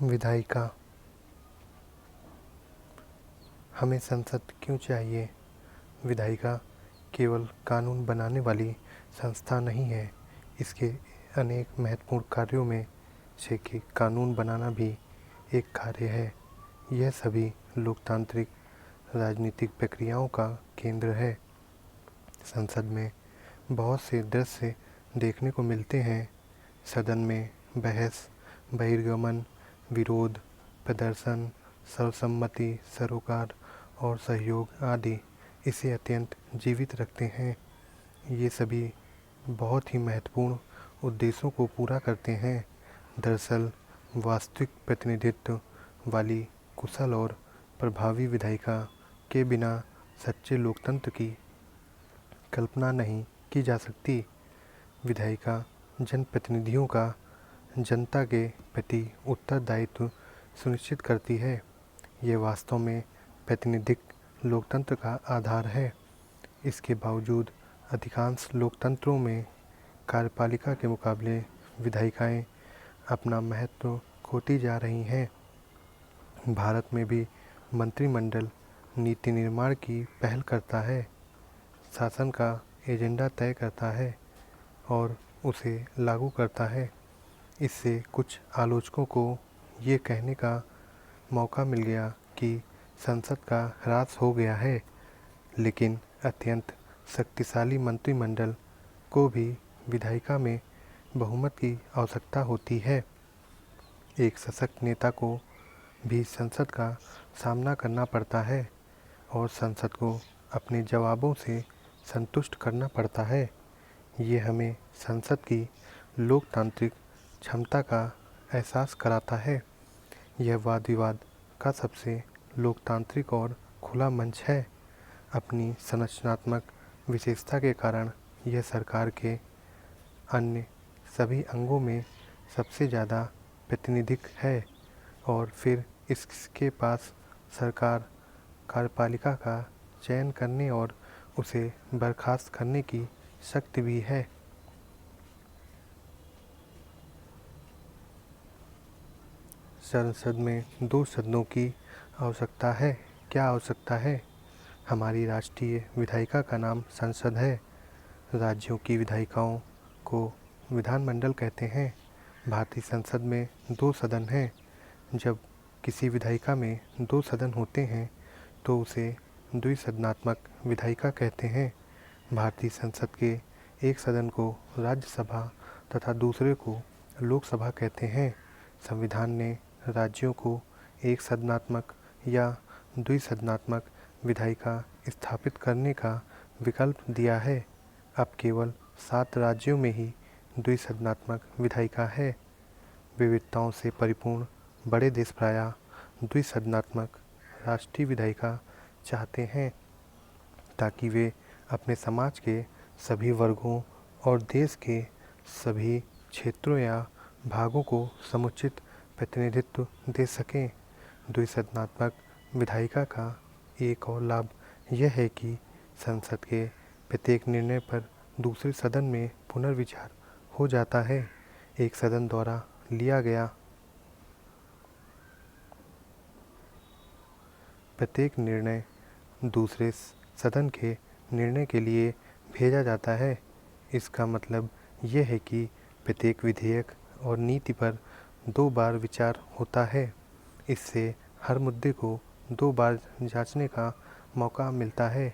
विधायिका। हमें संसद क्यों चाहिए? विधायिका केवल कानून बनाने वाली संस्था नहीं है। इसके अनेक महत्वपूर्ण कार्यों में से कि कानून बनाना भी एक कार्य है। यह सभी लोकतांत्रिक राजनीतिक प्रक्रियाओं का केंद्र है। संसद में बहुत से दृश्य देखने को मिलते हैं। सदन में बहस, बहिर्गमन, विरोध, प्रदर्शन, सर्वसम्मति, सरोकार और सहयोग आदि इसे अत्यंत जीवित रखते हैं। ये सभी बहुत ही महत्वपूर्ण उद्देश्यों को पूरा करते हैं। दरअसल वास्तविक प्रतिनिधित्व वाली कुशल और प्रभावी विधायिका के बिना सच्चे लोकतंत्र की कल्पना नहीं की जा सकती। विधायिका जनप्रतिनिधियों का जनता के प्रति उत्तरदायित्व सुनिश्चित करती है। ये वास्तव में प्रातिनिधिक लोकतंत्र का आधार है। इसके बावजूद अधिकांश लोकतंत्रों में कार्यपालिका के मुकाबले विधायिकाएं अपना महत्व खोती जा रही हैं। भारत में भी मंत्रिमंडल नीति निर्माण की पहल करता है, शासन का एजेंडा तय करता है और उसे लागू करता है। इससे कुछ आलोचकों को ये कहने का मौका मिल गया कि संसद का ह्रास हो गया है, लेकिन अत्यंत शक्तिशाली मंत्रिमंडल को भी विधायिका में बहुमत की आवश्यकता होती है। एक सशक्त नेता को भी संसद का सामना करना पड़ता है और संसद को अपने जवाबों से संतुष्ट करना पड़ता है। ये हमें संसद की लोकतांत्रिक क्षमता का एहसास कराता है। यह वाद विवाद का सबसे लोकतांत्रिक और खुला मंच है। अपनी संरचनात्मक विशेषता के कारण यह सरकार के अन्य सभी अंगों में सबसे ज़्यादा प्रातिनिधिक है और फिर इसके पास सरकार कार्यपालिका का चयन करने और उसे बर्खास्त करने की शक्ति भी है। संसद में दो सदनों की आवश्यकता है। क्या आवश्यकता है? हमारी राष्ट्रीय विधायिका का नाम संसद है। राज्यों की विधायिकाओं को विधानमंडल कहते हैं। भारतीय संसद में दो सदन हैं। जब किसी विधायिका में दो सदन होते हैं तो उसे द्विसदनात्मक विधायिका कहते हैं। भारतीय संसद के एक सदन को राज्यसभा तथा दूसरे को लोकसभा कहते हैं। संविधान ने राज्यों को एक सदनात्मक या द्विसदनात्मक विधायिका स्थापित करने का विकल्प दिया है। अब केवल 7 राज्यों में ही द्विसदनात्मक विधायिका है। विविधताओं से परिपूर्ण बड़े देश प्रायः द्विसदनात्मक राष्ट्रीय विधायिका चाहते हैं ताकि वे अपने समाज के सभी वर्गों और देश के सभी क्षेत्रों या भागों को समुचित प्रतिनिधित्व दे सकें। द्विसदनात्मक विधायिका का एक और लाभ यह है कि संसद के प्रत्येक निर्णय पर दूसरे सदन में पुनर्विचार हो जाता है। एक सदन द्वारा लिया गया प्रत्येक निर्णय दूसरे सदन के निर्णय के लिए भेजा जाता है। इसका मतलब यह है कि प्रत्येक विधेयक और नीति पर 2 बार विचार होता है। इससे हर मुद्दे को 2 बार जांचने का मौका मिलता है।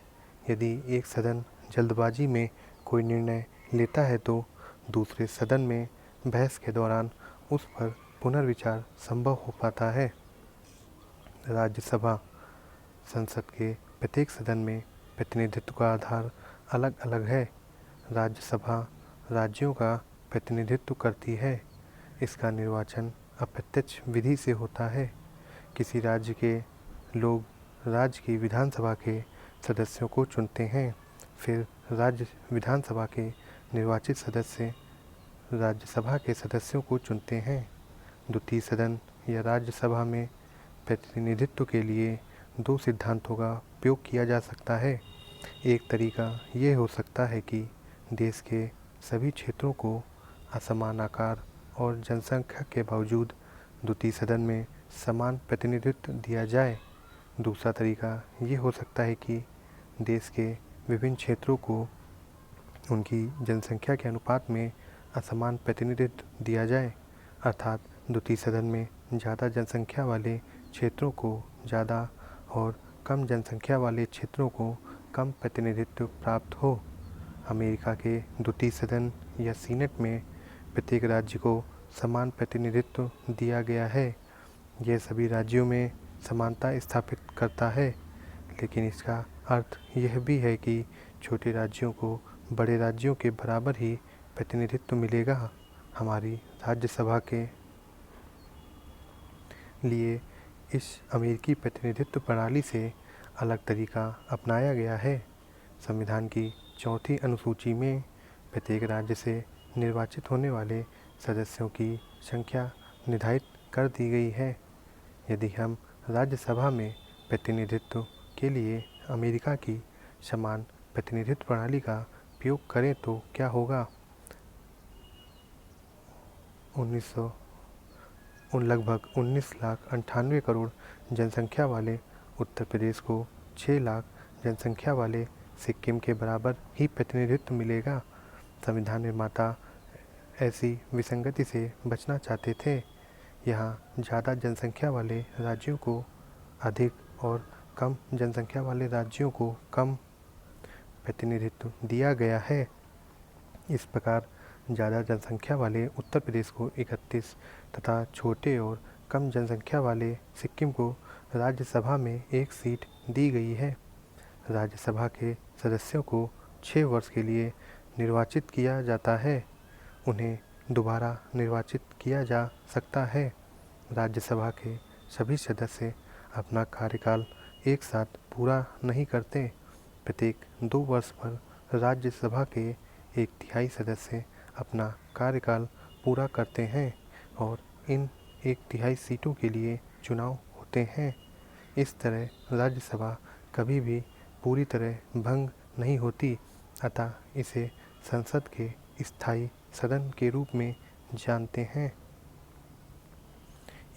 यदि एक सदन जल्दबाजी में कोई निर्णय लेता है तो दूसरे सदन में बहस के दौरान उस पर पुनर्विचार संभव हो पाता है। राज्यसभा। संसद के प्रत्येक सदन में प्रतिनिधित्व का आधार अलग अलग है। राज्यसभा राज्यों का प्रतिनिधित्व करती है। इसका निर्वाचन अप्रत्यक्ष विधि से होता है। किसी राज्य के लोग राज्य की विधानसभा के सदस्यों को चुनते हैं। फिर राज्य विधानसभा के निर्वाचित सदस्य राज्यसभा के सदस्यों को चुनते हैं। द्वितीय सदन या राज्यसभा में प्रतिनिधित्व के लिए 2 सिद्धांतों का उपयोग किया जा सकता है। एक तरीका ये हो सकता है कि देश के सभी क्षेत्रों को असमान आकार और जनसंख्या के बावजूद द्वितीय सदन में समान प्रतिनिधित्व दिया जाए। दूसरा तरीका ये हो सकता है कि देश के विभिन्न क्षेत्रों को उनकी जनसंख्या के अनुपात में असमान प्रतिनिधित्व दिया जाए, अर्थात द्वितीय सदन में ज़्यादा जनसंख्या वाले क्षेत्रों को ज़्यादा और कम जनसंख्या वाले क्षेत्रों को कम प्रतिनिधित्व प्राप्त हो। अमेरिका के द्वितीय सदन या सीनेट में प्रत्येक राज्य को समान प्रतिनिधित्व दिया गया है। यह सभी राज्यों में समानता स्थापित करता है, लेकिन इसका अर्थ यह भी है कि छोटे राज्यों को बड़े राज्यों के बराबर ही प्रतिनिधित्व मिलेगा। हमारी राज्यसभा के लिए इस अमेरिकी प्रतिनिधित्व प्रणाली से अलग तरीका अपनाया गया है। संविधान की चौथी अनुसूची में प्रत्येक राज्य से निर्वाचित होने वाले सदस्यों की संख्या निर्धारित कर दी गई है। यदि हम राज्यसभा में प्रतिनिधित्व के लिए अमेरिका की समान प्रतिनिधित्व प्रणाली का उपयोग करें तो क्या होगा। लगभग 19,98,00,000 जनसंख्या वाले उत्तर प्रदेश को 6 लाख जनसंख्या वाले सिक्किम के बराबर ही प्रतिनिधित्व मिलेगा। संविधान निर्माता ऐसी विसंगति से बचना चाहते थे। यहाँ ज़्यादा जनसंख्या वाले राज्यों को अधिक और कम जनसंख्या वाले राज्यों को कम प्रतिनिधित्व दिया गया है। इस प्रकार ज़्यादा जनसंख्या वाले उत्तर प्रदेश को 31 तथा छोटे और कम जनसंख्या वाले सिक्किम को राज्यसभा में 1 सीट दी गई है। राज्यसभा के सदस्यों को 6 वर्ष के लिए निर्वाचित किया जाता है। उन्हें दोबारा निर्वाचित किया जा सकता है। राज्यसभा के सभी सदस्य अपना कार्यकाल एक साथ पूरा नहीं करते। प्रत्येक 2 वर्ष पर राज्यसभा के 1/3 सदस्य अपना कार्यकाल पूरा करते हैं और इन 1/3 सीटों के लिए चुनाव होते हैं। इस तरह राज्यसभा कभी भी पूरी तरह भंग नहीं होती, अतः इसे संसद के स्थायी सदन के रूप में जानते हैं।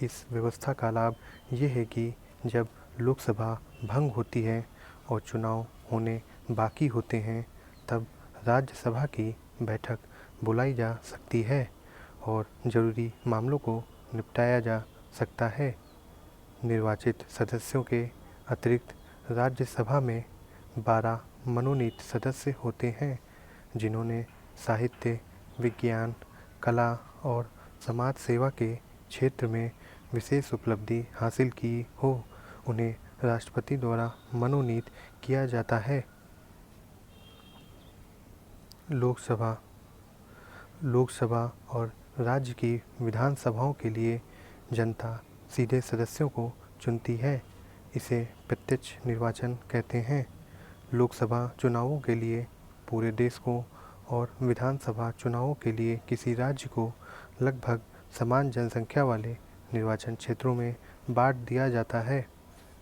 इस व्यवस्था का लाभ ये है कि जब लोकसभा भंग होती है और चुनाव होने बाकी होते हैं, तब राज्यसभा की बैठक बुलाई जा सकती है और ज़रूरी मामलों को निपटाया जा सकता है। निर्वाचित सदस्यों के अतिरिक्त राज्यसभा में 12 मनोनीत सदस्य होते हैं, जिन्होंने साहित्य, विज्ञान, कला और समाज सेवा के क्षेत्र में विशेष उपलब्धि हासिल की हो। उन्हें राष्ट्रपति द्वारा मनोनीत किया जाता है। लोकसभा और राज्य की विधानसभाओं के लिए जनता सीधे सदस्यों को चुनती है। इसे प्रत्यक्ष निर्वाचन कहते हैं। लोकसभा चुनावों के लिए पूरे देश को और विधानसभा चुनावों के लिए किसी राज्य को लगभग समान जनसंख्या वाले निर्वाचन क्षेत्रों में बांट दिया जाता है।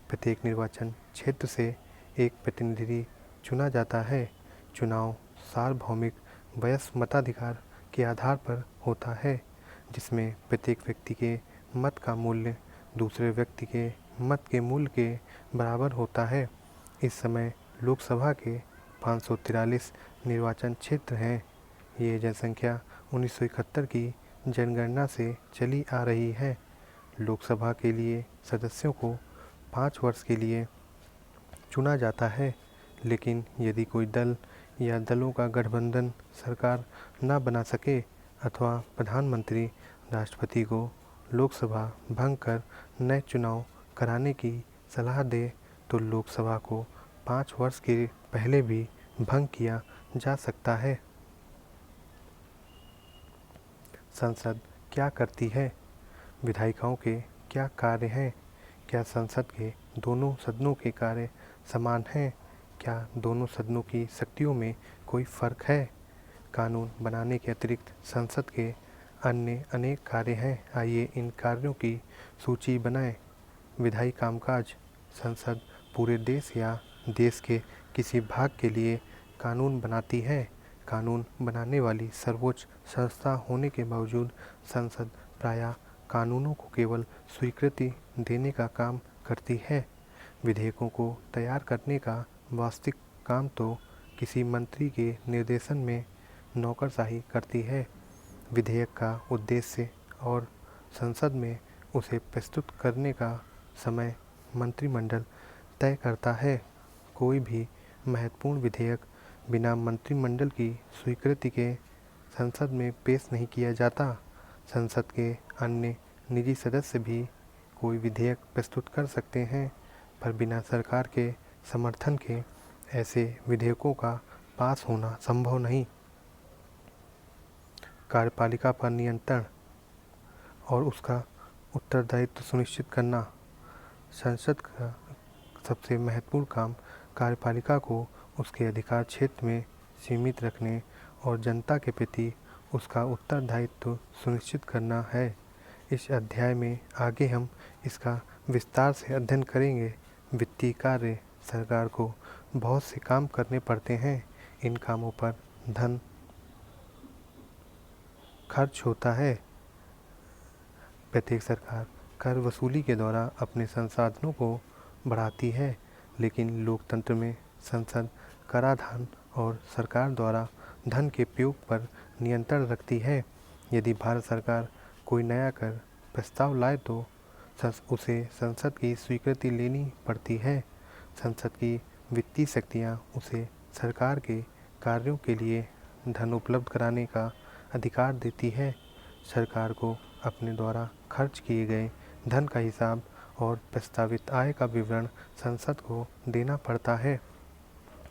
प्रत्येक निर्वाचन क्षेत्र से एक प्रतिनिधि चुना जाता है। चुनाव सार्वभौमिक वयस्क मताधिकार के आधार पर होता है, जिसमें प्रत्येक व्यक्ति के मत का मूल्य दूसरे व्यक्ति के मत के मूल्य के बराबर होता है। इस समय लोकसभा के 543 निर्वाचन क्षेत्र हैं। ये जनसंख्या 1971 की जनगणना से चली आ रही है। लोकसभा के लिए सदस्यों को 5 वर्ष के लिए चुना जाता है, लेकिन यदि कोई दल या दलों का गठबंधन सरकार न बना सके अथवा प्रधानमंत्री राष्ट्रपति को लोकसभा भंग कर नए चुनाव कराने की सलाह दे, तो लोकसभा को 5 वर्ष के पहले भी भंग किया जा सकता है। संसद क्या करती है? विधायिकाओं के क्या कार्य हैं? क्या संसद के दोनों सदनों के कार्य समान हैं? क्या दोनों सदनों की शक्तियों में कोई फ़र्क है? कानून बनाने के अतिरिक्त संसद के अन्य अनेक कार्य हैं। आइए इन कार्यों की सूची बनाएं। विधायी कामकाज: संसद पूरे देश या देश के किसी भाग के लिए कानून बनाती है। कानून बनाने वाली सर्वोच्च संस्था होने के बावजूद संसद प्रायः कानूनों को केवल स्वीकृति देने का काम करती है। विधेयकों को तैयार करने का वास्तविक काम तो किसी मंत्री के निर्देशन में नौकरशाही करती है। विधेयक का उद्देश्य और संसद में उसे प्रस्तुत करने का समय मंत्रिमंडल तय करता है। कोई भी महत्वपूर्ण विधेयक बिना मंत्रिमंडल की स्वीकृति के संसद में पेश नहीं किया जाता। संसद के अन्य निजी सदस्य भी कोई विधेयक प्रस्तुत कर सकते हैं, पर बिना सरकार के समर्थन के ऐसे विधेयकों का पास होना संभव नहीं। कार्यपालिका पर नियंत्रण और उसका उत्तरदायित्व सुनिश्चित करना। संसद का सबसे महत्वपूर्ण काम कार्यपालिका को उसके अधिकार क्षेत्र में सीमित रखने और जनता के प्रति उसका उत्तरदायित्व सुनिश्चित करना है। इस अध्याय में आगे हम इसका विस्तार से अध्ययन करेंगे। वित्तीय कार्य सरकार को बहुत से काम करने पड़ते हैं। इन कामों पर धन खर्च होता है। प्रत्येक सरकार कर वसूली के द्वारा अपने संसाधनों को बढ़ाती है, लेकिन लोकतंत्र में संसद कराधान और सरकार द्वारा धन के उपयोग पर नियंत्रण रखती है। यदि भारत सरकार कोई नया कर प्रस्ताव लाए तो उसे संसद की स्वीकृति लेनी पड़ती है। संसद की वित्तीय शक्तियाँ उसे सरकार के कार्यों के लिए धन उपलब्ध कराने का अधिकार देती है। सरकार को अपने द्वारा खर्च किए गए धन का हिसाब और प्रस्तावित आय का विवरण संसद को देना पड़ता है।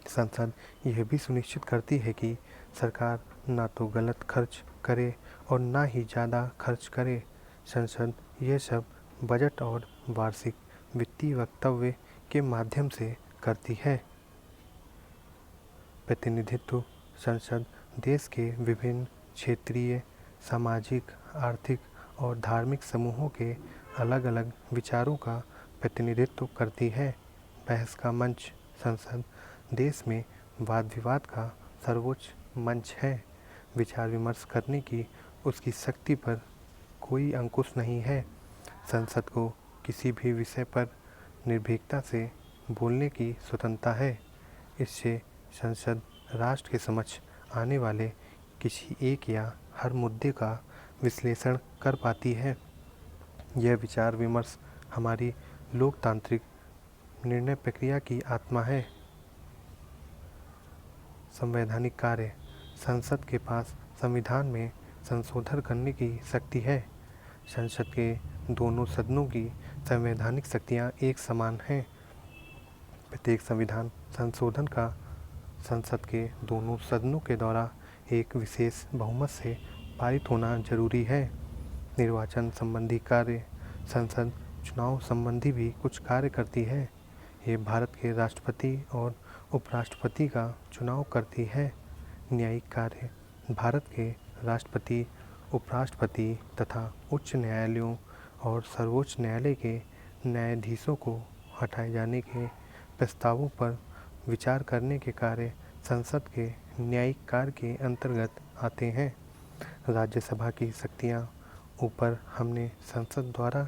संसद यह भी सुनिश्चित करती है कि सरकार ना तो गलत खर्च करे और ना ही ज़्यादा खर्च करे। संसद यह सब बजट और वार्षिक वित्तीय वक्तव्य के माध्यम से करती है। प्रतिनिधित्व संसद देश के विभिन्न क्षेत्रीय, सामाजिक, आर्थिक और धार्मिक समूहों के अलग अलग विचारों का प्रतिनिधित्व करती है। बहस का मंच संसद देश में वाद विवाद का सर्वोच्च मंच है। विचार विमर्श करने की उसकी शक्ति पर कोई अंकुश नहीं है। संसद को किसी भी विषय पर निर्भीकता से बोलने की स्वतंत्रता है। इससे संसद राष्ट्र के समक्ष आने वाले किसी एक या हर मुद्दे का विश्लेषण कर पाती है। यह विचार विमर्श हमारी लोकतांत्रिक निर्णय प्रक्रिया की आत्मा है। संवैधानिक कार्य संसद के पास संविधान में संशोधन करने की शक्ति है। संसद के दोनों सदनों की संवैधानिक शक्तियाँ एक समान हैं। प्रत्येक संविधान संशोधन का संसद के दोनों सदनों के द्वारा एक विशेष बहुमत से पारित होना जरूरी है। निर्वाचन संबंधी कार्य संसद चुनाव संबंधी भी कुछ कार्य करती है। ये भारत के राष्ट्रपति और उपराष्ट्रपति का चुनाव करती है। न्यायिक कार्य भारत के राष्ट्रपति, उपराष्ट्रपति तथा उच्च न्यायालयों और सर्वोच्च न्यायालय के न्यायाधीशों को हटाए जाने के प्रस्तावों पर विचार करने के कार्य संसद के न्यायिक कार्य के अंतर्गत आते हैं। राज्यसभा की शक्तियाँ ऊपर हमने संसद द्वारा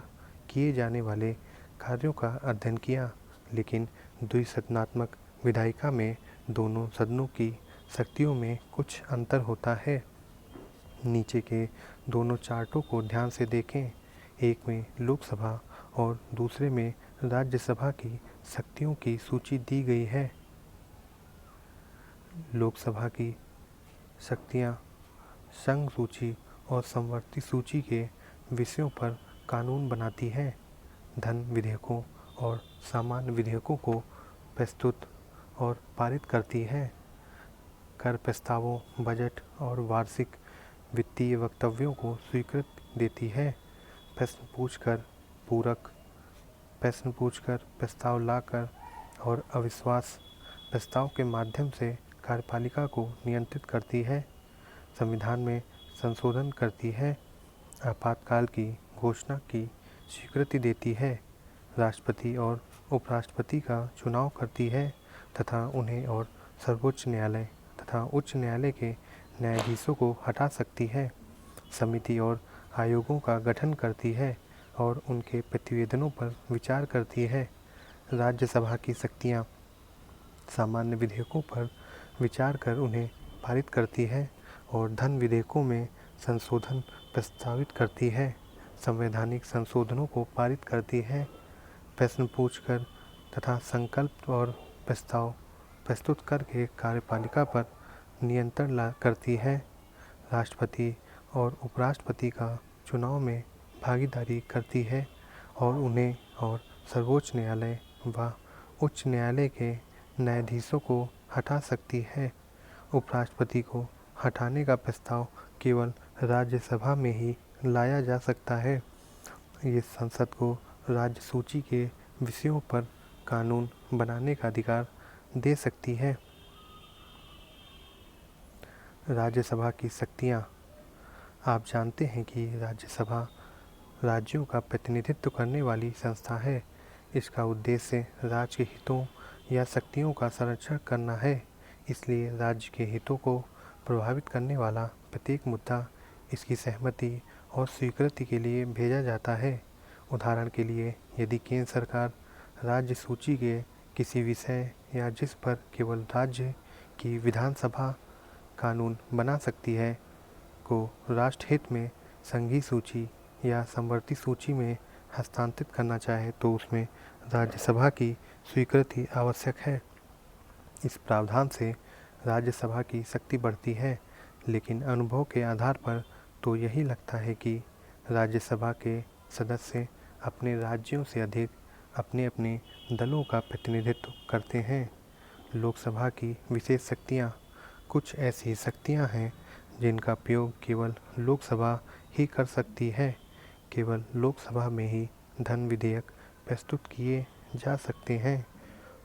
किए जाने वाले कार्यों का अध्ययन किया, लेकिन द्विसदनात्मक विधायिका में दोनों सदनों की शक्तियों में कुछ अंतर होता है। नीचे के दोनों चार्टों को ध्यान से देखें। एक में लोकसभा और दूसरे में राज्यसभा की शक्तियों की सूची दी गई है। लोकसभा की शक्तियाँ संघ सूची और समवर्ती सूची के विषयों पर कानून बनाती है, धन विधेयकों और सामान्य विधेयकों को प्रस्तुत और पारित करती है, कर प्रस्तावों, बजट और वार्षिक वित्तीय वक्तव्यों को स्वीकृति देती है, प्रश्न पूछकर, पूरक प्रश्न पूछकर, प्रस्ताव लाकर और अविश्वास प्रस्ताव के माध्यम से कार्यपालिका को नियंत्रित करती है, संविधान में संशोधन करती है, आपातकाल की घोषणा की स्वीकृति देती है, राष्ट्रपति और उपराष्ट्रपति का चुनाव करती है तथा उन्हें और सर्वोच्च न्यायालय तथा उच्च न्यायालय के न्यायाधीशों को हटा सकती है, समिति और आयोगों का गठन करती है और उनके प्रतिवेदनों पर विचार करती है। राज्यसभा की शक्तियाँ सामान्य विधेयकों पर विचार कर उन्हें पारित करती है और धन विधेयकों में संशोधन प्रस्तावित करती है, संवैधानिक संशोधनों को पारित करती है, प्रश्न पूछकर तथा संकल्प और प्रस्ताव प्रस्तुत करके कार्यपालिका पर नियंत्रण करती है, राष्ट्रपति और उपराष्ट्रपति का चुनाव में भागीदारी करती है और उन्हें और सर्वोच्च न्यायालय व उच्च न्यायालय के न्यायाधीशों को हटा सकती है। उपराष्ट्रपति को हटाने का प्रस्ताव केवल राज्यसभा में ही लाया जा सकता है। ये संसद को राज्य सूची के विषयों पर कानून बनाने का अधिकार दे सकती है। राज्यसभा की शक्तियाँ। आप जानते हैं कि राज्यसभा राज्यों का प्रतिनिधित्व करने वाली संस्था है। इसका उद्देश्य राज्य के हितों या शक्तियों का संरक्षण करना है। इसलिए राज्य के हितों को प्रभावित करने वाला प्रत्येक मुद्दा इसकी सहमति और स्वीकृति के लिए भेजा जाता है। उदाहरण के लिए, यदि केंद्र सरकार राज्य सूची के किसी विषय या जिस पर केवल राज्य की विधानसभा कानून बना सकती है को राष्ट्रहित में संघीय सूची या समवर्ती सूची में हस्तांतरित करना चाहे तो उसमें राज्यसभा की स्वीकृति आवश्यक है। इस प्रावधान से राज्यसभा की शक्ति बढ़ती है, लेकिन अनुभव के आधार पर तो यही लगता है कि राज्यसभा के सदस्य अपने राज्यों से अधिक अपने अपने दलों का प्रतिनिधित्व करते हैं। लोकसभा की विशेष शक्तियाँ। कुछ ऐसी शक्तियाँ हैं जिनका उपयोग केवल लोकसभा ही कर सकती है। केवल लोकसभा में ही धन विधेयक प्रस्तुत किए जा सकते हैं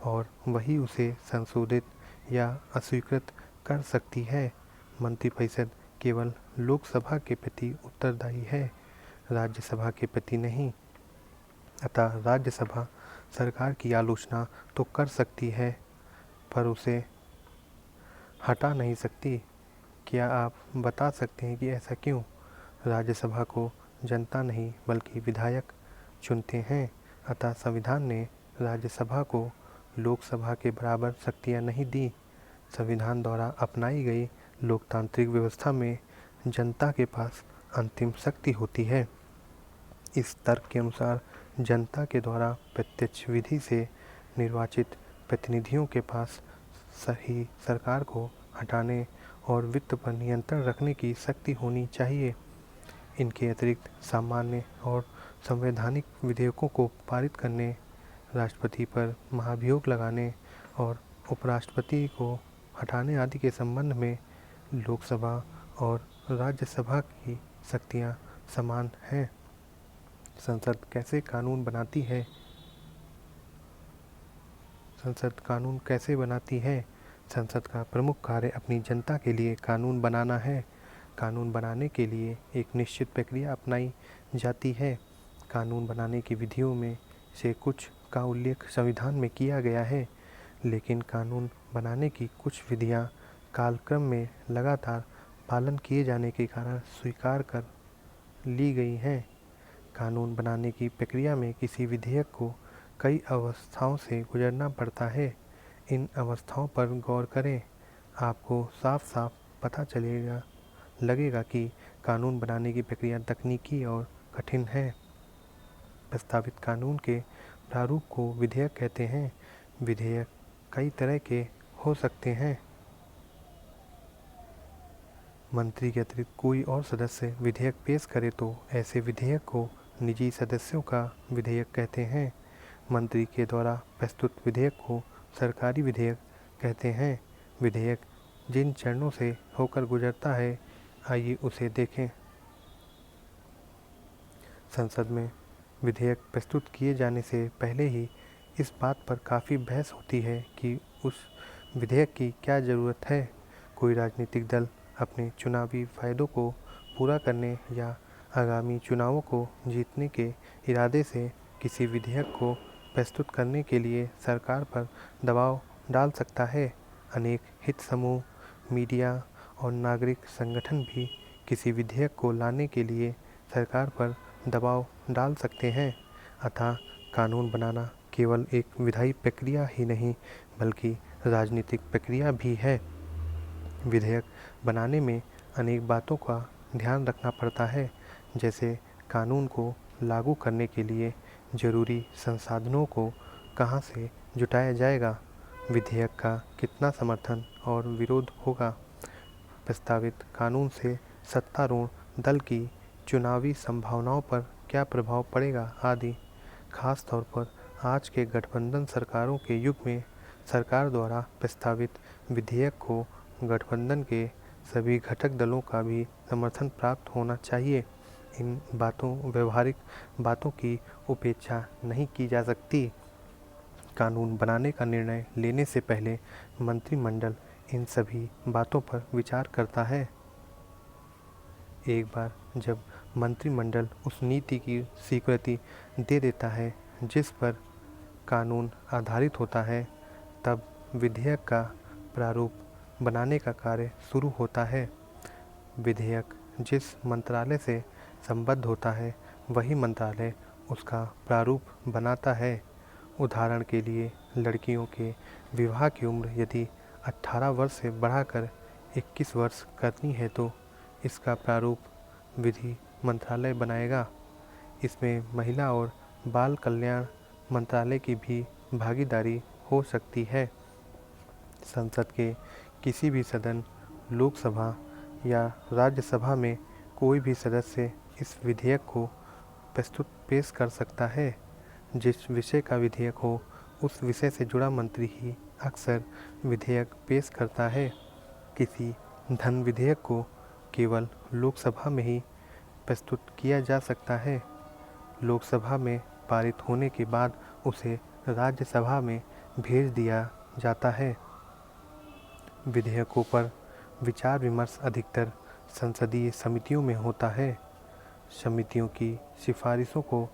और वही उसे संशोधित या अस्वीकृत कर सकती है। मंत्रिपरिषद केवल लोकसभा के प्रति उत्तरदायी है, राज्यसभा के प्रति नहीं। अतः राज्यसभा सरकार की आलोचना तो कर सकती है पर उसे हटा नहीं सकती। क्या आप बता सकते हैं कि ऐसा क्यों? राज्यसभा को जनता नहीं बल्कि विधायक चुनते हैं। अतः संविधान ने राज्यसभा को लोकसभा के बराबर शक्तियां नहीं दी। संविधान द्वारा अपनाई गई लोकतांत्रिक व्यवस्था में जनता के पास अंतिम शक्ति होती है। इस तर्क के अनुसार जनता के द्वारा प्रत्यक्ष विधि से निर्वाचित प्रतिनिधियों के पास सही सरकार को हटाने और वित्त पर नियंत्रण रखने की शक्ति होनी चाहिए। इनके अतिरिक्त सामान्य और संवैधानिक विधेयकों को पारित करने, राष्ट्रपति पर महाभियोग लगाने और उपराष्ट्रपति को हटाने आदि के संबंध में लोकसभा और राज्यसभा की शक्तियां समान हैं। संसद कैसे कानून बनाती है? संसद कानून कैसे बनाती है? संसद का प्रमुख कार्य अपनी जनता के लिए कानून बनाना है। कानून बनाने के लिए एक निश्चित प्रक्रिया अपनाई जाती है। कानून बनाने की विधियों में से कुछ का उल्लेख संविधान में किया गया है, लेकिन कानून बनाने की कुछ विधियां कालक्रम में लगातार पालन किए जाने के कारण स्वीकार कर ली गई हैं। कानून बनाने की प्रक्रिया में किसी विधेयक को कई अवस्थाओं से गुजरना पड़ता है। इन अवस्थाओं पर गौर करें। आपको साफ साफ पता लगेगा कि कानून बनाने की प्रक्रिया तकनीकी और कठिन है। प्रस्तावित कानून के प्रारूप को विधेयक कहते हैं। विधेयक कई तरह के हो सकते हैं। मंत्री के अतिरिक्त कोई और सदस्य विधेयक पेश करे तो ऐसे विधेयक को निजी सदस्यों का विधेयक कहते हैं। मंत्री के द्वारा प्रस्तुत विधेयक को सरकारी विधेयक कहते हैं। विधेयक जिन चरणों से होकर गुजरता है, आइए उसे देखें। संसद में विधेयक प्रस्तुत किए जाने से पहले ही इस बात पर काफ़ी बहस होती है कि उस विधेयक की क्या ज़रूरत है। कोई राजनीतिक दल अपने चुनावी फायदों को पूरा करने या आगामी चुनावों को जीतने के इरादे से किसी विधेयक को प्रस्तुत करने के लिए सरकार पर दबाव डाल सकता है। अनेक हित समूह, मीडिया और नागरिक संगठन भी किसी विधेयक को लाने के लिए सरकार पर दबाव डाल सकते हैं। अतः कानून बनाना केवल एक विधायी प्रक्रिया ही नहीं बल्कि राजनीतिक प्रक्रिया भी है। विधेयक बनाने में अनेक बातों का ध्यान रखना पड़ता है, जैसे कानून को लागू करने के लिए जरूरी संसाधनों को कहां से जुटाया जाएगा, विधेयक का कितना समर्थन और विरोध होगा, प्रस्तावित कानून से सत्तारूढ़ दल की चुनावी संभावनाओं पर क्या प्रभाव पड़ेगा आदि। खास तौर पर आज के गठबंधन सरकारों के युग में सरकार द्वारा प्रस्तावित विधेयक को गठबंधन के सभी घटक दलों का भी समर्थन प्राप्त होना चाहिए। इन व्यवहारिक बातों की उपेक्षा नहीं की जा सकती। कानून बनाने का निर्णय लेने से पहले मंत्रिमंडल इन सभी बातों पर विचार करता है। एक बार जब मंत्रिमंडल उस नीति की स्वीकृति दे देता है जिस पर कानून आधारित होता है, तब विधेयक का प्रारूप बनाने का कार्य शुरू होता है। विधेयक जिस मंत्रालय से संबद्ध होता है वही मंत्रालय उसका प्रारूप बनाता है। उदाहरण के लिए लड़कियों के विवाह की उम्र यदि 18 वर्ष से बढ़ाकर 21 वर्ष करनी है तो इसका प्रारूप विधि मंत्रालय बनाएगा। इसमें महिला और बाल कल्याण मंत्रालय की भी भागीदारी हो सकती है। संसद के किसी भी सदन, लोकसभा या राज्यसभा में कोई भी सदस्य इस विधेयक को पेश कर सकता है। जिस विषय का विधेयक हो उस विषय से जुड़ा मंत्री ही अक्सर विधेयक पेश करता है। किसी धन विधेयक को केवल लोकसभा में ही प्रस्तुत किया जा सकता है। लोकसभा में पारित होने के बाद उसे राज्यसभा में भेज दिया जाता है। विधेयकों पर विचार विमर्श अधिकतर संसदीय समितियों में होता है। समितियों की सिफारिशों को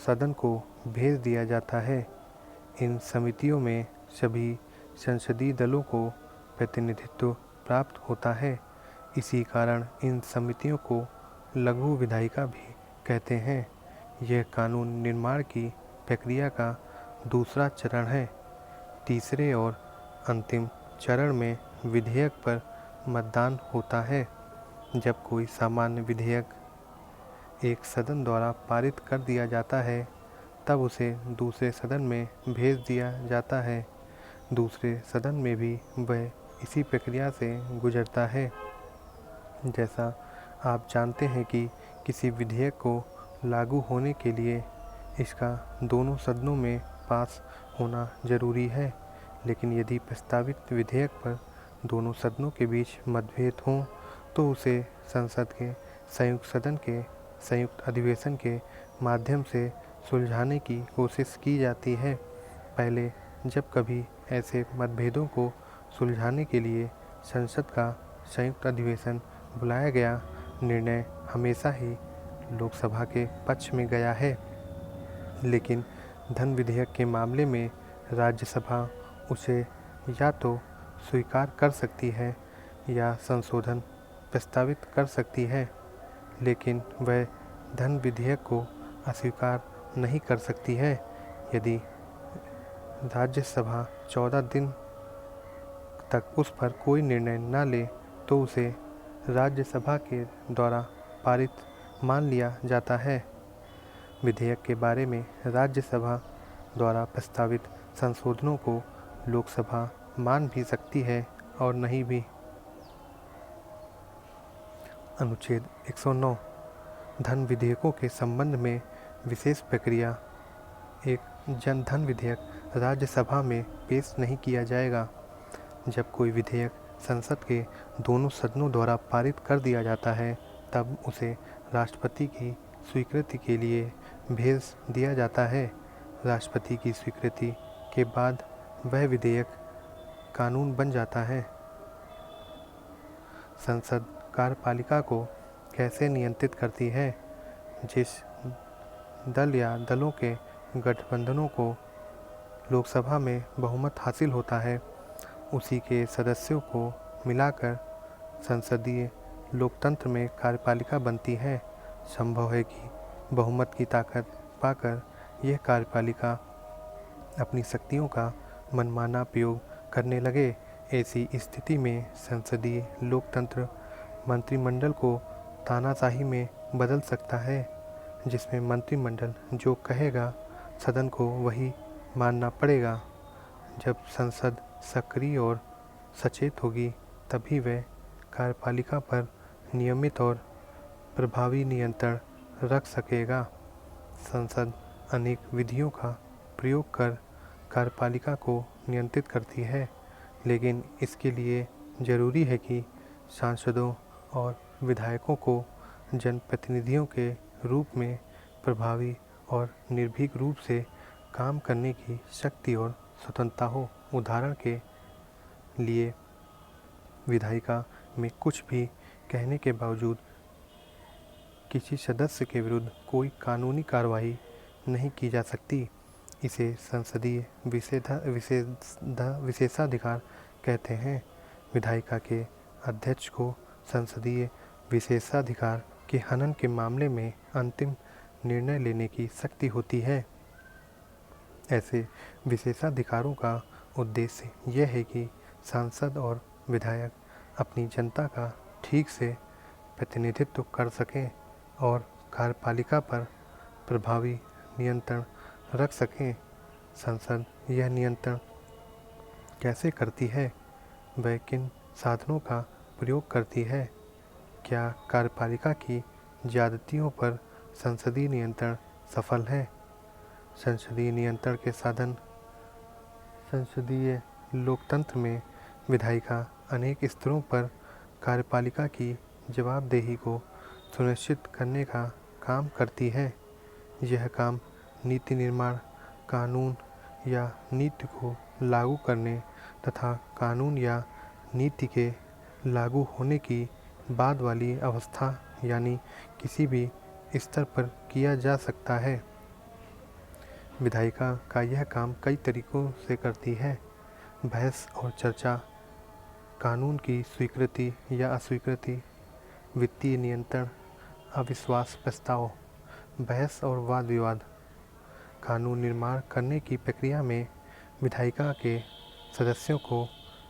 सदन को भेज दिया जाता है। इन समितियों में सभी संसदीय दलों को प्रतिनिधित्व प्राप्त होता है। इसी कारण इन समितियों को लघु विधायिका भी कहते हैं। यह कानून निर्माण की प्रक्रिया का दूसरा चरण है। तीसरे और अंतिम चरण में विधेयक पर मतदान होता है। जब कोई सामान्य विधेयक एक सदन द्वारा पारित कर दिया जाता है तब उसे दूसरे सदन में भेज दिया जाता है। दूसरे सदन में भी वह इसी प्रक्रिया से गुजरता है। जैसा आप जानते हैं कि किसी विधेयक को लागू होने के लिए इसका दोनों सदनों में पास होना जरूरी है, लेकिन यदि प्रस्तावित विधेयक पर दोनों सदनों के बीच मतभेद हों तो उसे संसद के संयुक्त सदन के संयुक्त अधिवेशन के माध्यम से सुलझाने की कोशिश की जाती है। पहले जब कभी ऐसे मतभेदों को सुलझाने के लिए संसद का संयुक्त अधिवेशन बुलाया गया, निर्णय हमेशा ही लोकसभा के पक्ष में गया है। लेकिन धन विधेयक के मामले में राज्यसभा उसे या तो स्वीकार कर सकती है या संशोधन प्रस्तावित कर सकती है, लेकिन वह धन विधेयक को अस्वीकार नहीं कर सकती है। यदि राज्यसभा 14 दिन तक उस पर कोई निर्णय न ले तो उसे राज्यसभा के द्वारा पारित मान लिया जाता है। विधेयक के बारे में राज्यसभा द्वारा प्रस्तावित संशोधनों को लोकसभा मान भी सकती है और नहीं भी। अनुच्छेद 109 धन विधेयकों के संबंध में विशेष प्रक्रिया। एक जनधन विधेयक राज्यसभा में पेश नहीं किया जाएगा। जब कोई विधेयक संसद के दोनों सदनों द्वारा पारित कर दिया जाता है तब उसे राष्ट्रपति की स्वीकृति के लिए भेज दिया जाता है। राष्ट्रपति की स्वीकृति के बाद वह विधेयक कानून बन जाता है। संसद कार्यपालिका को कैसे नियंत्रित करती है? जिस दल या दलों के गठबंधनों को लोकसभा में बहुमत हासिल होता है, उसी के सदस्यों को मिलाकर संसदीय लोकतंत्र में कार्यपालिका बनती है। संभव है कि बहुमत की ताकत पाकर यह कार्यपालिका अपनी शक्तियों का मनमाना प्रयोग करने लगे। ऐसी स्थिति में संसदीय लोकतंत्र मंत्रिमंडल को तानाशाही में बदल सकता है, जिसमें मंत्रिमंडल जो कहेगा सदन को वही मानना पड़ेगा। जब संसद सक्रिय और सचेत होगी तभी वह कार्यपालिका पर नियमित और प्रभावी नियंत्रण रख सकेगा। संसद अनेक विधियों का प्रयोग कर कार्यपालिका को नियंत्रित करती है, लेकिन इसके लिए जरूरी है कि सांसदों और विधायकों को जनप्रतिनिधियों के रूप में प्रभावी और निर्भीक रूप से काम करने की शक्ति और स्वतंत्रता हो। उदाहरण के लिए विधायिका में कुछ भी कहने के बावजूद किसी सदस्य के विरुद्ध कोई कानूनी कार्रवाई नहीं की जा सकती। इसे संसदीय विशेषाधिकार कहते हैं। विधायिका के अध्यक्ष को संसदीय विशेषाधिकार के हनन के मामले में अंतिम निर्णय लेने की शक्ति होती है। ऐसे विशेषाधिकारों का उद्देश्य यह है कि सांसद और विधायक अपनी जनता का ठीक से प्रतिनिधित्व कर सकें और कार्यपालिका पर प्रभावी नियंत्रण रख सकें। संसद यह नियंत्रण कैसे करती है? वह किन साधनों का प्रयोग करती है? क्या कार्यपालिका की ज्यादतियों पर संसदीय नियंत्रण सफल है? संसदीय नियंत्रण के साधन। संसदीय लोकतंत्र में विधायिका अनेक स्तरों पर कार्यपालिका की जवाबदेही को सुनिश्चित करने का काम करती है। यह काम नीति निर्माण, कानून या नीति को लागू करने तथा कानून या नीति के लागू होने की बाद वाली अवस्था यानी किसी भी स्तर पर किया जा सकता है। विधायिका का यह काम कई तरीकों से करती है। बहस और चर्चा, कानून की स्वीकृति या अस्वीकृति, वित्तीय नियंत्रण, अविश्वास प्रस्ताव, बहस और वाद विवाद। कानून निर्माण करने की प्रक्रिया में विधायिका के सदस्यों को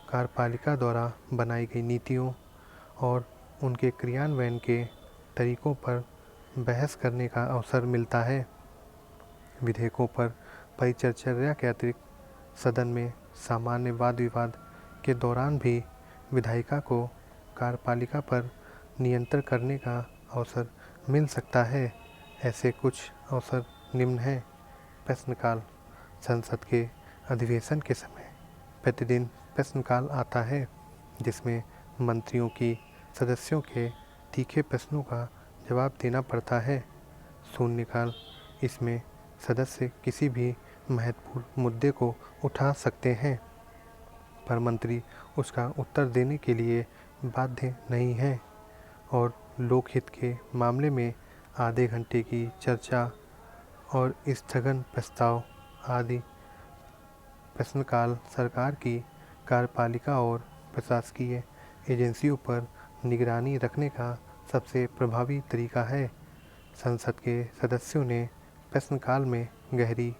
कार्यपालिका द्वारा बनाई गई नीतियों और उनके क्रियान्वयन के तरीकों पर बहस करने का अवसर मिलता है। विधेयकों पर परिचर्चा के अतिरिक्त सदन में सामान्य वाद विवाद के दौरान भी विधायिका को कार्यपालिका पर नियंत्रण करने का अवसर मिल सकता है। ऐसे कुछ अवसर निम्न हैं। प्रश्नकाल। संसद के अधिवेशन के समय प्रतिदिन प्रश्नकाल आता है, जिसमें मंत्रियों की सदस्यों के तीखे प्रश्नों का जवाब देना पड़ता है। शून्यकाल। इसमें सदस्य किसी भी महत्वपूर्ण मुद्दे को उठा सकते हैं, पर मंत्री उसका उत्तर देने के लिए बाध्य नहीं है और लोकहित के मामले में आधे घंटे की चर्चा और स्थगन प्रस्ताव आदि। प्रश्नकाल सरकार की कार्यपालिका और प्रशासकीय एजेंसियों पर निगरानी रखने का सबसे प्रभावी तरीका है। संसद के सदस्यों ने प्रश्नकाल में गहरी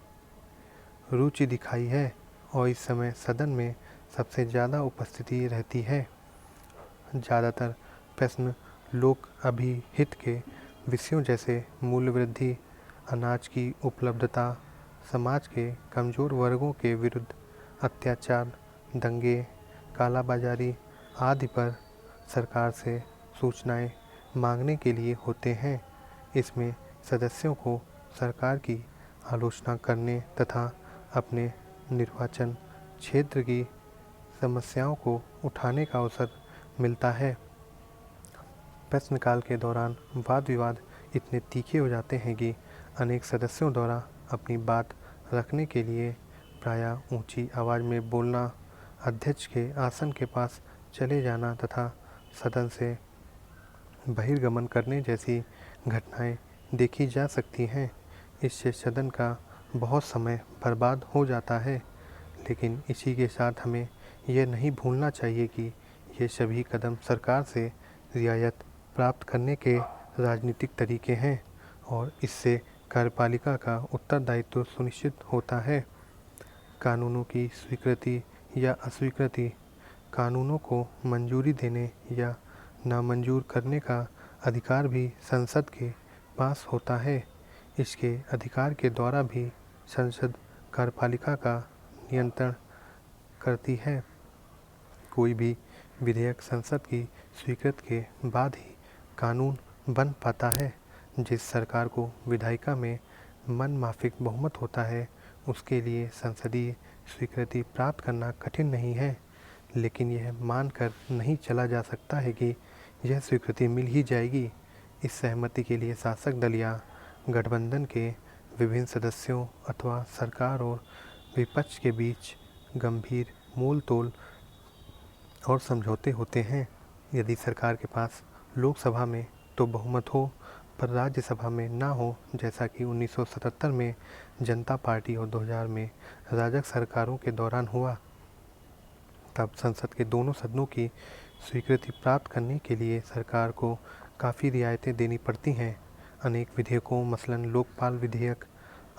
रुचि दिखाई है और इस समय सदन में सबसे ज़्यादा उपस्थिति रहती है। ज़्यादातर प्रश्न लोक अभिहित के विषयों जैसे मूल्य वृद्धि, अनाज की उपलब्धता, समाज के कमज़ोर वर्गों के विरुद्ध अत्याचार, दंगे, कालाबाजारी आदि पर सरकार से सूचनाएं मांगने के लिए होते हैं। इसमें सदस्यों को सरकार की आलोचना करने तथा अपने निर्वाचन क्षेत्र की समस्याओं को उठाने का अवसर मिलता है। प्रश्नकाल के दौरान वाद विवाद इतने तीखे हो जाते हैं कि अनेक सदस्यों द्वारा अपनी बात रखने के लिए प्रायः ऊंची आवाज़ में बोलना, अध्यक्ष के आसन के पास चले जाना तथा सदन से बहिर्गमन करने जैसी घटनाएं देखी जा सकती हैं। इससे सदन का बहुत समय बर्बाद हो जाता है। लेकिन इसी के साथ हमें यह नहीं भूलना चाहिए कि ये सभी कदम सरकार से रियायत प्राप्त करने के राजनीतिक तरीके हैं और इससे कार्यपालिका का उत्तरदायित्व सुनिश्चित होता है। कानूनों की स्वीकृति या अस्वीकृति, कानूनों को मंजूरी देने या नामंजूर करने का अधिकार भी संसद के पास होता है। इसके अधिकार के द्वारा भी संसद कार्यपालिका का नियंत्रण करती है। कोई भी विधेयक संसद की स्वीकृति के बाद ही कानून बन पाता है। जिस सरकार को विधायिका में मनमाफिक बहुमत होता है उसके लिए संसदीय स्वीकृति प्राप्त करना कठिन नहीं है, लेकिन यह मानकर नहीं चला जा सकता है कि यह स्वीकृति मिल ही जाएगी। इस सहमति के लिए शासक दल या गठबंधन के विभिन्न सदस्यों अथवा सरकार और विपक्ष के बीच गंभीर मोल तोल और समझौते होते हैं। यदि सरकार के पास लोकसभा में तो बहुमत हो पर राज्यसभा में ना हो, जैसा कि 1977 में जनता पार्टी और 2000 में राजग सरकारों के दौरान हुआ, तब संसद के दोनों सदनों की स्वीकृति प्राप्त करने के लिए सरकार को काफ़ी रियायतें देनी पड़ती हैं। अनेक विधेयकों मसलन लोकपाल विधेयक,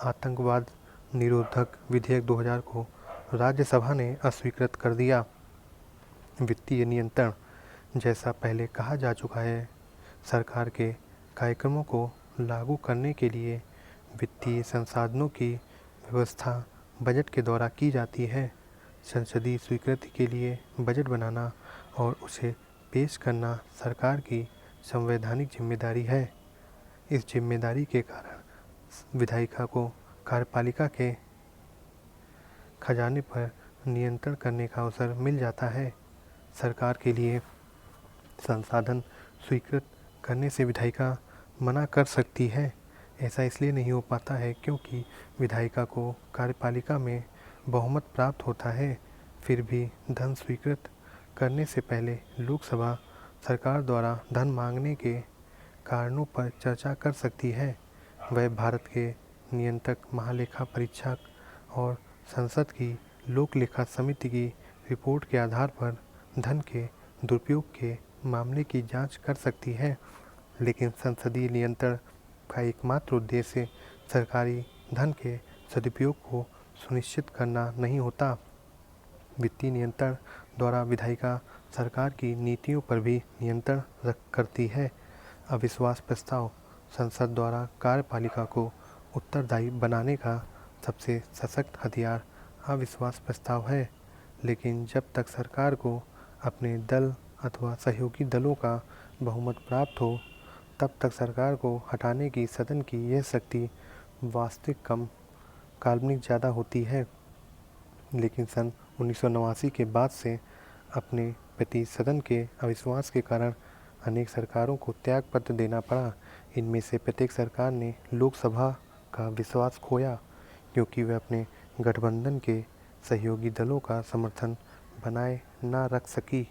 आतंकवाद निरोधक विधेयक 2000 को राज्यसभा ने अस्वीकृत कर दिया। वित्तीय नियंत्रण, जैसा पहले कहा जा चुका है, सरकार के कार्यक्रमों को लागू करने के लिए वित्तीय संसाधनों की व्यवस्था बजट के द्वारा की जाती है। संसदीय स्वीकृति के लिए बजट बनाना और उसे पेश करना सरकार की संवैधानिक जिम्मेदारी है। इस जिम्मेदारी के कारण विधायिका को कार्यपालिका के खजाने पर नियंत्रण करने का अवसर मिल जाता है। सरकार के लिए संसाधन स्वीकृत करने से विधायिका मना कर सकती है। ऐसा इसलिए नहीं हो पाता है क्योंकि विधायिका को कार्यपालिका में बहुमत प्राप्त होता है। फिर भी धन स्वीकृत करने से पहले लोकसभा सरकार द्वारा धन मांगने के कारणों पर चर्चा कर सकती है। वह भारत के नियंत्रक महालेखा परीक्षक और संसद की लोक लेखा समिति की रिपोर्ट के आधार पर धन के दुरुपयोग के मामले की जांच कर सकती है। लेकिन संसदीय नियंत्रण का एकमात्र उद्देश्य सरकारी धन के सदुपयोग को सुनिश्चित करना नहीं होता। वित्तीय नियंत्रण द्वारा विधायिका सरकार की नीतियों पर भी नियंत्रण करती है। अविश्वास प्रस्ताव, संसद द्वारा कार्यपालिका को उत्तरदायी बनाने का सबसे सशक्त हथियार अविश्वास प्रस्ताव है। लेकिन जब तक सरकार को अपने दल अथवा सहयोगी दलों का बहुमत प्राप्त हो, तब तक सरकार को हटाने की सदन की यह शक्ति वास्तविक कम काल्पनिक ज़्यादा होती है। लेकिन सन 1989 के बाद से अपने प्रति सदन के अविश्वास के कारण अनेक सरकारों को त्यागपत्र देना पड़ा। इनमें से प्रत्येक सरकार ने लोकसभा का विश्वास खोया क्योंकि वे अपने गठबंधन के सहयोगी दलों का समर्थन बनाए ना रख सकी।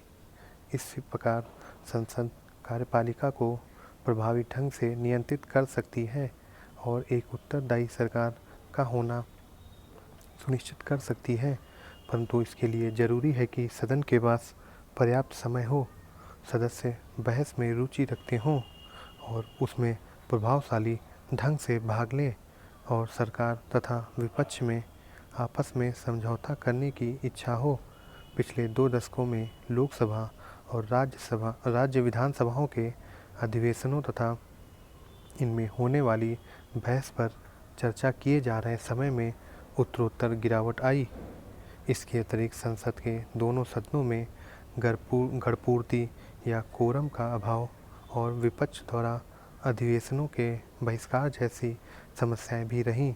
इस प्रकार संसद कार्यपालिका को प्रभावी ढंग से नियंत्रित कर सकती है और एक उत्तरदायी सरकार का होना सुनिश्चित कर सकती है, परंतु इसके लिए ज़रूरी है कि सदन के पास पर्याप्त समय हो, सदस्य बहस में रुचि रखते हों और उसमें प्रभावशाली ढंग से भाग लें और सरकार तथा विपक्ष में आपस में समझौता करने की इच्छा हो। पिछले 2 दशकों में लोकसभा और राज्य विधानसभाओं के अधिवेशनों तथा इनमें होने वाली बहस पर चर्चा किए जा रहे समय में उत्तरोत्तर गिरावट आई। इसके अतिरिक्त संसद के दोनों सदनों में गढ़पूर्ति या कोरम का अभाव और विपक्ष द्वारा अधिवेशनों के बहिष्कार जैसी समस्याएं भी रहीं,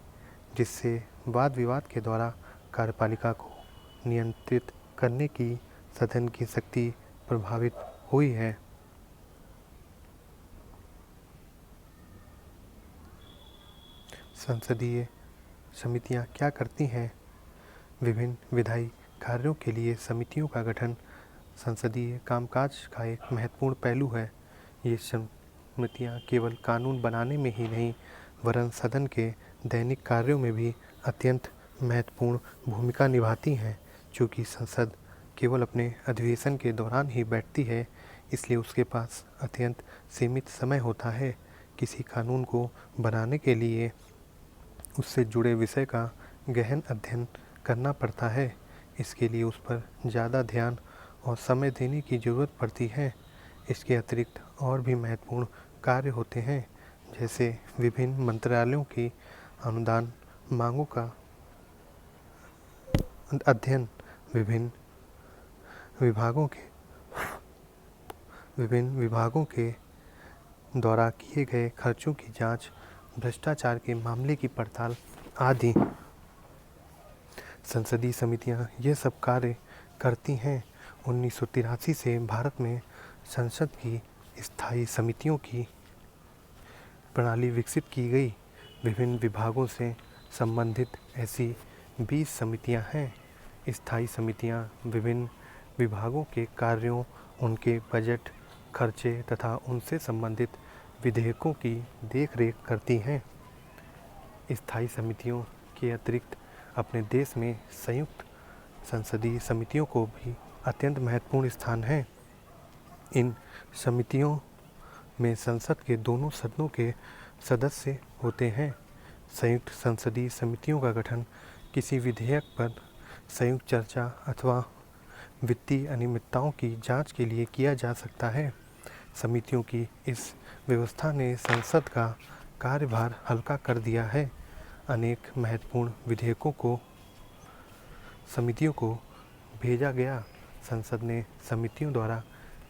जिससे वाद विवाद के द्वारा कार्यपालिका को नियंत्रित करने की सदन की शक्ति प्रभावित हुई है। संसदीय समितियां क्या करती हैं? विभिन्न विधायी कार्यों के लिए समितियों का गठन संसदीय कामकाज का एक महत्वपूर्ण पहलू है। ये समितियां केवल कानून बनाने में ही नहीं वरन सदन के दैनिक कार्यों में भी अत्यंत महत्वपूर्ण भूमिका निभाती हैं। चूँकि संसद केवल अपने अधिवेशन के दौरान ही बैठती है, इसलिए उसके पास अत्यंत सीमित समय होता है। किसी कानून को बनाने के लिए उससे जुड़े विषय का गहन अध्ययन करना पड़ता है। इसके लिए उस पर ज़्यादा ध्यान और समय देने की ज़रूरत पड़ती है। इसके अतिरिक्त और भी महत्वपूर्ण कार्य होते हैं, जैसे विभिन्न मंत्रालयों की अनुदान मांगों का अध्ययन, विभिन्न विभागों के द्वारा किए गए खर्चों की जांच, भ्रष्टाचार के मामले की पड़ताल आदि। संसदीय समितियां ये सब कार्य करती हैं। 1983 से भारत में संसद की स्थायी समितियों की प्रणाली विकसित की गई। विभिन्न विभागों से संबंधित ऐसी 20 समितियां हैं। स्थायी समितियां विभिन्न विभागों के कार्यों, उनके बजट, खर्चे तथा उनसे संबंधित विधेयकों की देखरेख करती हैं। स्थायी समितियों के अतिरिक्त अपने देश में संयुक्त संसदीय समितियों को भी अत्यंत महत्वपूर्ण स्थान है। इन समितियों में संसद के दोनों सदनों के सदस्य होते हैं। संयुक्त संसदीय समितियों का गठन किसी विधेयक पर संयुक्त चर्चा अथवा वित्तीय अनियमितताओं की जांच के लिए किया जा सकता है। समितियों की इस व्यवस्था ने संसद का कार्यभार हल्का कर दिया है। अनेक महत्वपूर्ण विधेयकों को समितियों को भेजा गया। संसद ने समितियों द्वारा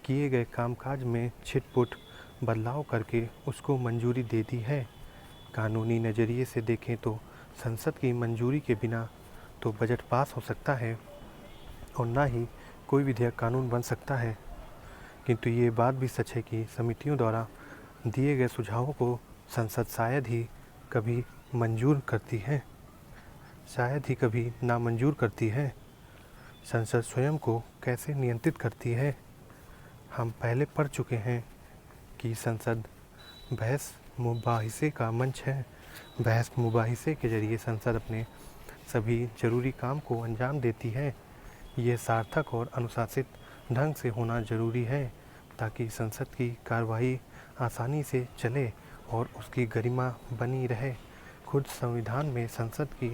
किए गए कामकाज में छिटपुट बदलाव करके उसको मंजूरी दे दी है। कानूनी नज़रिए से देखें तो संसद की मंजूरी के बिना तो बजट पास हो सकता है और ना ही कोई विधेयक कानून बन सकता है, किंतु ये बात भी सच है कि समितियों द्वारा दिए गए सुझावों को संसद शायद ही कभी मंजूर करती है, शायद ही कभी नामंजूर करती है। संसद स्वयं को कैसे नियंत्रित करती है, हम पहले पढ़ चुके हैं कि संसद बहस मुबाहिसे का मंच है। बहस मुबाहिसे के जरिए संसद अपने सभी जरूरी काम को अंजाम देती है। ये सार्थक और अनुशासित ढंग से होना जरूरी है ताकि संसद की कार्यवाही आसानी से चले और उसकी गरिमा बनी रहे। खुद संविधान में संसद की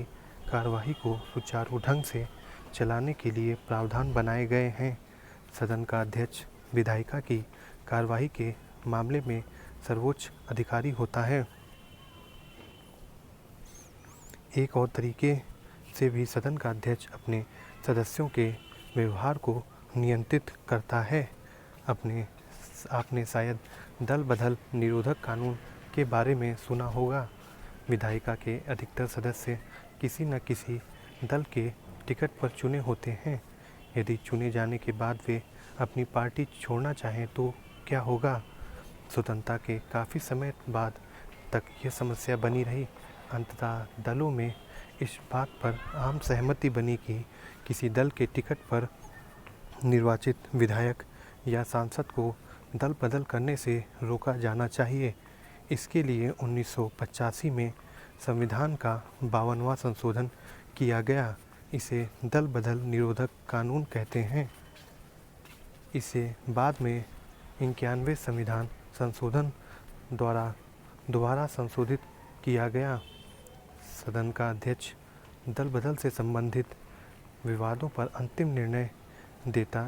कार्यवाही को सुचारू ढंग से चलाने के लिए प्रावधान बनाए गए हैं। सदन का अध्यक्ष विधायिका की कार्यवाही के मामले में सर्वोच्च अधिकारी होता है। एक और तरीके से भी सदन का अध्यक्ष अपने सदस्यों के व्यवहार को नियंत्रित करता है। आपने शायद दल बदल निरोधक कानून के बारे में सुना होगा। विधायिका के अधिकतर सदस्य किसी न किसी दल के टिकट पर चुने होते हैं। यदि चुने जाने के बाद वे अपनी पार्टी छोड़ना चाहें तो क्या होगा? स्वतंत्रता के काफ़ी समय बाद तक यह समस्या बनी रही। अंततः दलों में इस बात पर आम सहमति बनी कि किसी दल के टिकट पर निर्वाचित विधायक या सांसद को दल बदल करने से रोका जाना चाहिए। इसके लिए 1985 में संविधान का 52वां संशोधन किया गया। इसे दल बदल निरोधक कानून कहते हैं। इसे बाद में 91वें संविधान संशोधन द्वारा दोबारा संशोधित किया गया। सदन का अध्यक्ष दल बदल से संबंधित विवादों पर अंतिम निर्णय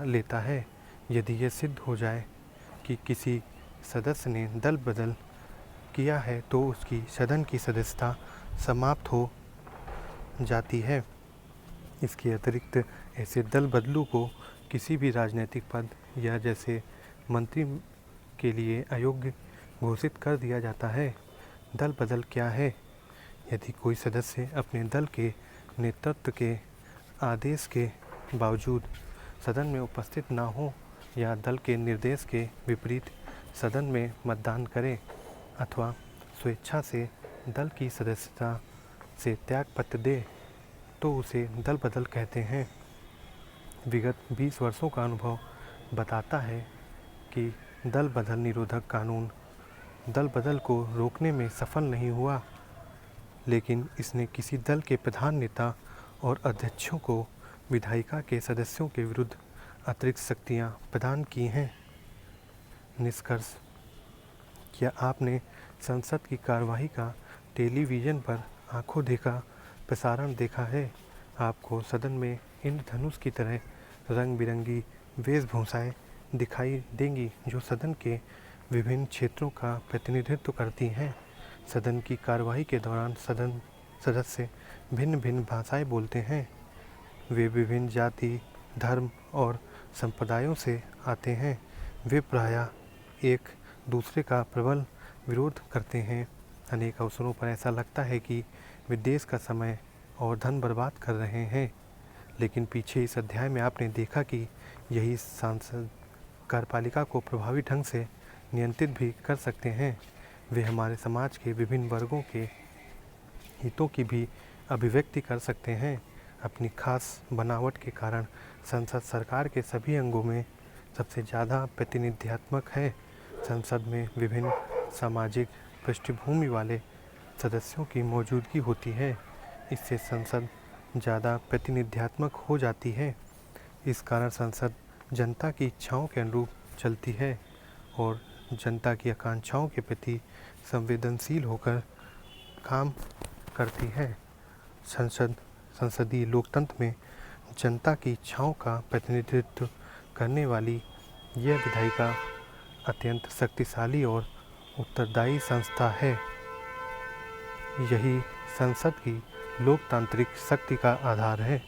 लेता है। यदि यह सिद्ध हो जाए कि किसी सदस्य ने दल बदल किया है तो उसकी सदन की सदस्यता समाप्त हो जाती है। इसके अतिरिक्त ऐसे दल बदलू को किसी भी राजनीतिक पद या जैसे मंत्री के लिए अयोग्य घोषित कर दिया जाता है। दल बदल क्या है? यदि कोई सदस्य अपने दल के नेतृत्व के आदेश के बावजूद सदन में उपस्थित न हो या दल के निर्देश के विपरीत सदन में मतदान करे अथवा स्वेच्छा से दल की सदस्यता से त्यागपत्र दे तो उसे दल बदल कहते हैं। विगत 20 वर्षों का अनुभव बताता है कि दल बदल निरोधक कानून दल बदल को रोकने में सफल नहीं हुआ, लेकिन इसने किसी दल के प्रधान नेता और अध्यक्षों को विधायिका के सदस्यों के विरुद्ध अतिरिक्त शक्तियां प्रदान की हैं। निष्कर्ष, क्या आपने संसद की कार्यवाही का टेलीविज़न पर आंखों देखा प्रसारण देखा है? आपको सदन में इंद्रधनुष की तरह रंग बिरंगी वेशभूषाएं दिखाई देंगी जो सदन के विभिन्न क्षेत्रों का प्रतिनिधित्व करती हैं। सदन की कार्यवाही के दौरान सदन सदस्य भिन्न भिन्न भाषाएं बोलते हैं। वे विभिन्न जाति, धर्म और संप्रदायों से आते हैं। वे प्रायः एक दूसरे का प्रबल विरोध करते हैं। अनेक अवसरों पर ऐसा लगता है कि वे देश का समय और धन बर्बाद कर रहे हैं, लेकिन पीछे इस अध्याय में आपने देखा कि यही सांसद कार्यपालिका को प्रभावी ढंग से नियंत्रित भी कर सकते हैं। वे हमारे समाज के विभिन्न वर्गों के हितों की भी अभिव्यक्ति कर सकते हैं। अपनी खास बनावट के कारण संसद सरकार के सभी अंगों में सबसे ज़्यादा प्रतिनिध्यात्मक है। संसद में विभिन्न सामाजिक पृष्ठभूमि वाले सदस्यों की मौजूदगी होती है। इससे संसद ज़्यादा प्रतिनिध्यात्मक हो जाती है। इस कारण संसद जनता की इच्छाओं के अनुरूप चलती है और जनता की आकांक्षाओं के प्रति संवेदनशील होकर काम करती है। संसदीय लोकतंत्र में जनता की इच्छाओं का प्रतिनिधित्व करने वाली यह विधायिका अत्यंत शक्तिशाली और उत्तरदायी संस्था है। यही संसद की लोकतांत्रिक शक्ति का आधार है।